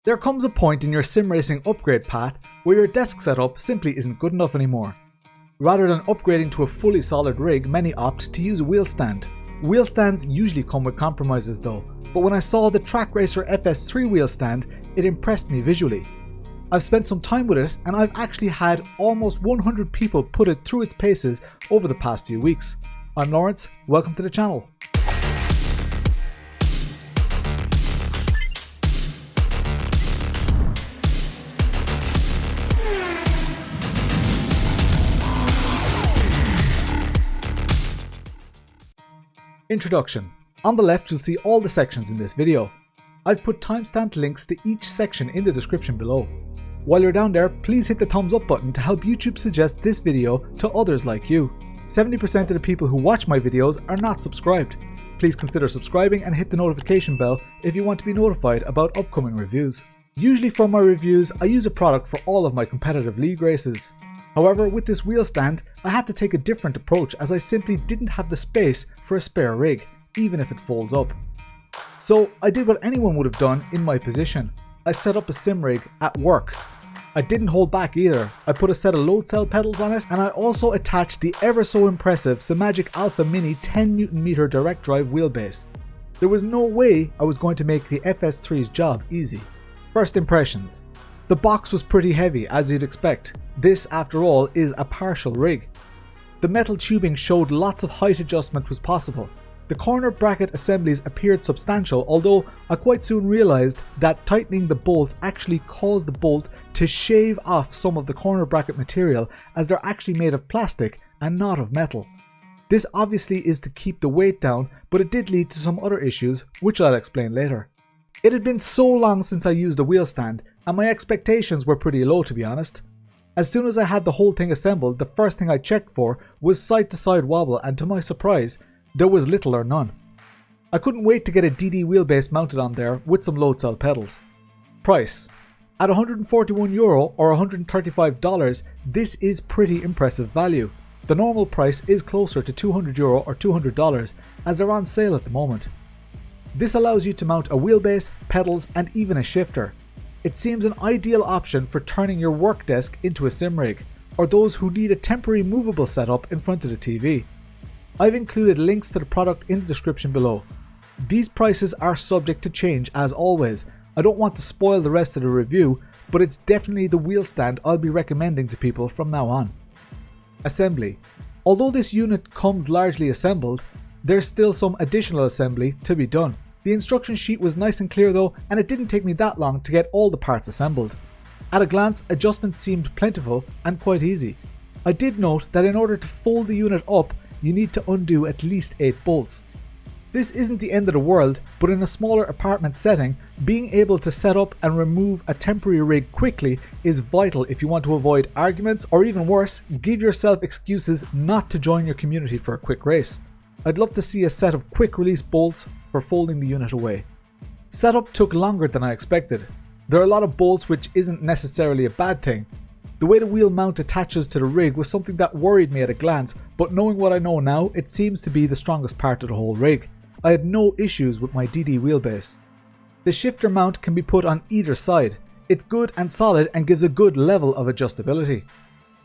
There comes a point in your sim racing upgrade path where your desk setup simply isn't good enough anymore. Rather than upgrading to a fully solid rig, many opt to use a wheel stand. Wheel stands usually come with compromises though, but when I saw the Trak Racer FS3 wheel stand, it impressed me visually. I've spent some time with it and I've actually had almost 100 people put it through its paces over the past few weeks. I'm Lawrence, welcome to the channel. Introduction. On the left you'll see all the sections in this video. I've put timestamped links to each section in the description below. While you're down there, please hit the thumbs up button to help YouTube suggest this video to others like you. 70% of the people who watch my videos are not subscribed. Please consider subscribing and hit the notification bell if you want to be notified about upcoming reviews. Usually for my reviews, I use a product for all of my competitive league races. However, with this wheel stand, I had to take a different approach as I simply didn't have the space for a spare rig, even if it folds up. So I did what anyone would have done in my position. I set up a sim rig at work. I didn't hold back either. I put a set of load cell pedals on it, and I also attached the ever so impressive Simagic Alpha Mini 10Nm direct drive wheelbase. There was no way I was going to make the FS3's job easy. First impressions. The box was pretty heavy, as you'd expect. This, after all, is a partial rig. The metal tubing showed lots of height adjustment was possible. The corner bracket assemblies appeared substantial, although I quite soon realised that tightening the bolts actually caused the bolt to shave off some of the corner bracket material, as they're actually made of plastic and not of metal. This obviously is to keep the weight down, but it did lead to some other issues, which I'll explain later. It had been so long since I used a wheel stand, and my expectations were pretty low, to be honest. As soon as I had the whole thing assembled, the first thing I checked for was side to side wobble, and to my surprise, there was little or none. I couldn't wait to get a DD wheelbase mounted on there with some load cell pedals. Price. At €141 or $135, this is pretty impressive value. The normal price is closer to €200 or $200 as they're on sale at the moment. This allows you to mount a wheelbase, pedals and even a shifter. It seems an ideal option for turning your work desk into a sim rig, or those who need a temporary movable setup in front of the TV. I've included links to the product in the description below. These prices are subject to change as always. I don't want to spoil the rest of the review, but it's definitely the wheel stand I'll be recommending to people from now on. Assembly. Although this unit comes largely assembled, there's still some additional assembly to be done. The instruction sheet was nice and clear though, and it didn't take me that long to get all the parts assembled. At a glance, adjustments seemed plentiful and quite easy. I did note that in order to fold the unit up, you need to undo at least 8 bolts. This isn't the end of the world, but in a smaller apartment setting, being able to set up and remove a temporary rig quickly is vital if you want to avoid arguments, or even worse, give yourself excuses not to join your community for a quick race. I'd love to see a set of quick release bolts for folding the unit away. Setup took longer than I expected. There are a lot of bolts, which isn't necessarily a bad thing. The way the wheel mount attaches to the rig was something that worried me at a glance, but knowing what I know now, it seems to be the strongest part of the whole rig. I had no issues with my DD wheelbase. The shifter mount can be put on either side. It's good and solid and gives a good level of adjustability.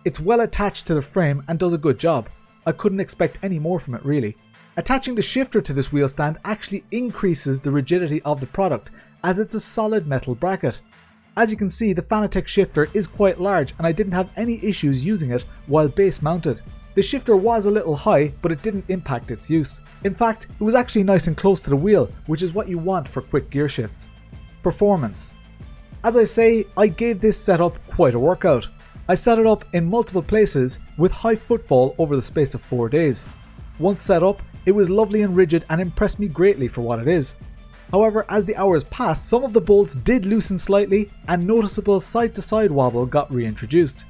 It's well attached to the frame and does a good job. I couldn't expect any more from it really. Attaching the shifter to this wheel stand actually increases the rigidity of the product, as it's a solid metal bracket. As you can see, the Fanatec shifter is quite large and I didn't have any issues using it while base mounted. The shifter was a little high, but it didn't impact its use. In fact, it was actually nice and close to the wheel, which is what you want for quick gear shifts. Performance. As I say, I gave this setup quite a workout. I set it up in multiple places with high footfall over the space of 4 days. Once set up, it was lovely and rigid and impressed me greatly for what it is. However, as the hours passed, some of the bolts did loosen slightly and noticeable side-to-side wobble got reintroduced.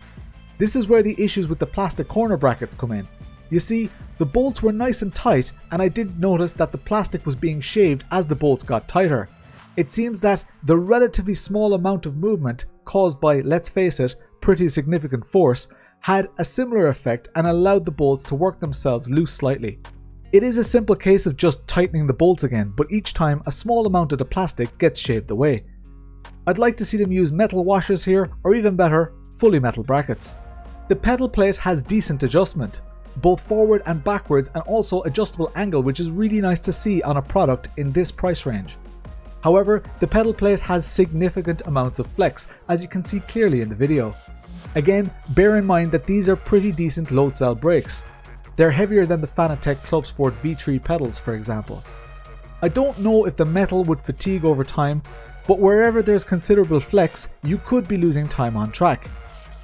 This is where the issues with the plastic corner brackets come in. You see, the bolts were nice and tight, and I did notice that the plastic was being shaved as the bolts got tighter. It seems that the relatively small amount of movement caused by, let's face it, pretty significant force had a similar effect and allowed the bolts to work themselves loose slightly. It is a simple case of just tightening the bolts again, but each time a small amount of the plastic gets shaved away. I'd like to see them use metal washers here, or even better, fully metal brackets. The pedal plate has decent adjustment, both forward and backwards, and also adjustable angle, which is really nice to see on a product in this price range. However, the pedal plate has significant amounts of flex, as you can see clearly in the video. Again, bear in mind that these are pretty decent load cell brakes. They're heavier than the Fanatec Club Sport V3 pedals, for example. I don't know if the metal would fatigue over time, but wherever there's considerable flex, you could be losing time on track.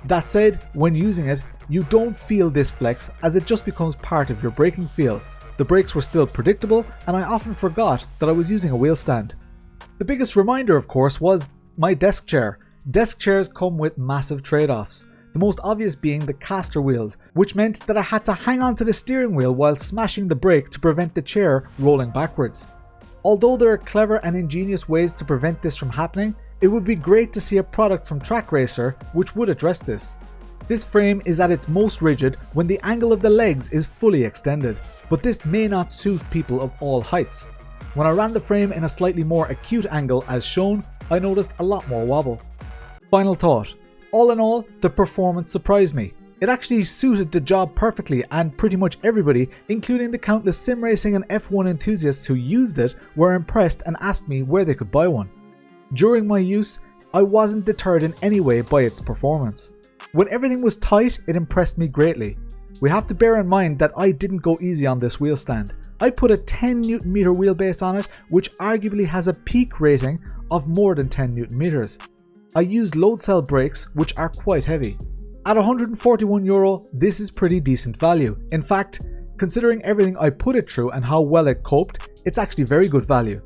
That said, when using it, you don't feel this flex as it just becomes part of your braking feel. The brakes were still predictable, and I often forgot that I was using a wheel stand. The biggest reminder, of course, was my desk chair. Desk chairs come with massive trade-offs. The most obvious being the caster wheels, which meant that I had to hang on to the steering wheel while smashing the brake to prevent the chair rolling backwards. Although there are clever and ingenious ways to prevent this from happening, it would be great to see a product from Trak Racer which would address this. This frame is at its most rigid when the angle of the legs is fully extended, but this may not suit people of all heights. When I ran the frame in a slightly more acute angle as shown, I noticed a lot more wobble. Final thought. All in all, the performance surprised me. It actually suited the job perfectly, and pretty much everybody, including the countless sim racing and F1 enthusiasts who used it, were impressed and asked me where they could buy one. During my use, I wasn't deterred in any way by its performance. When everything was tight, it impressed me greatly. We have to bear in mind that I didn't go easy on this wheel stand. I put a 10 Nm wheelbase on it, which arguably has a peak rating of more than 10 Nm. I used load cell brakes, which are quite heavy. At €141, this is pretty decent value. In fact, considering everything I put it through and how well it coped, it's actually very good value.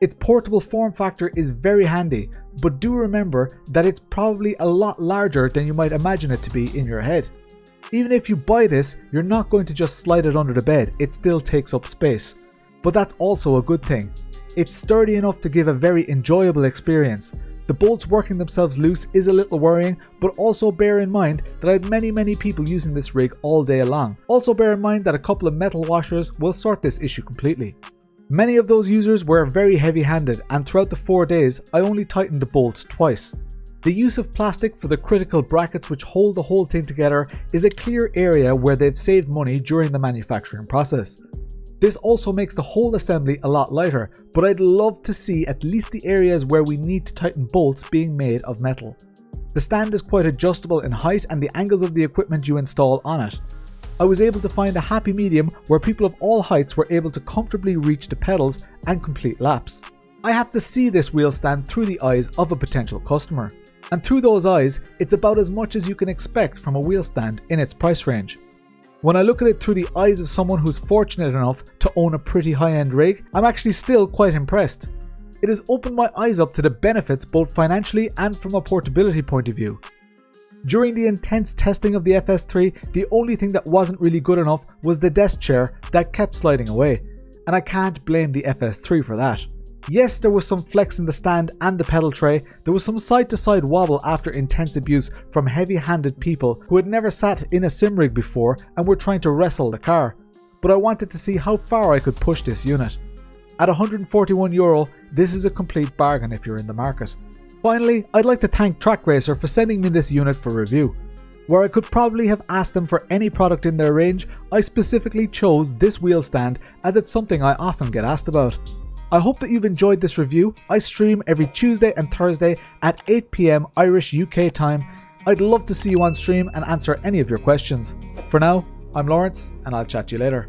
Its portable form factor is very handy, but do remember that it's probably a lot larger than you might imagine it to be in your head. Even if you buy this, you're not going to just slide it under the bed, it still takes up space. But that's also a good thing. It's sturdy enough to give a very enjoyable experience. The bolts working themselves loose is a little worrying, but also bear in mind that I had many people using this rig all day long. Also bear in mind that a couple of metal washers will sort this issue completely. Many of those users were very heavy-handed, and throughout the 4 days I only tightened the bolts twice. The use of plastic for the critical brackets which hold the whole thing together is a clear area where they've saved money during the manufacturing process. This also makes the whole assembly a lot lighter, but I'd love to see at least the areas where we need to tighten bolts being made of metal. The stand is quite adjustable in height and the angles of the equipment you install on it. I was able to find a happy medium where people of all heights were able to comfortably reach the pedals and complete laps. I have to see this wheel stand through the eyes of a potential customer. And through those eyes, it's about as much as you can expect from a wheel stand in its price range. When I look at it through the eyes of someone who's fortunate enough to own a pretty high-end rig, I'm actually still quite impressed. It has opened my eyes up to the benefits both financially and from a portability point of view. During the intense testing of the FS3, the only thing that wasn't really good enough was the desk chair that kept sliding away, and I can't blame the FS3 for that. Yes, there was some flex in the stand and the pedal tray, there was some side-to-side wobble after intense abuse from heavy-handed people who had never sat in a sim rig before and were trying to wrestle the car, but I wanted to see how far I could push this unit. At €141, this is a complete bargain if you're in the market. Finally, I'd like to thank Trak Racer for sending me this unit for review. Where I could probably have asked them for any product in their range, I specifically chose this wheel stand as it's something I often get asked about. I hope that you've enjoyed this review. I stream every Tuesday and Thursday at 8 PM Irish UK time. I'd love to see you on stream and answer any of your questions. For now, I'm Lawrence and I'll chat to you later.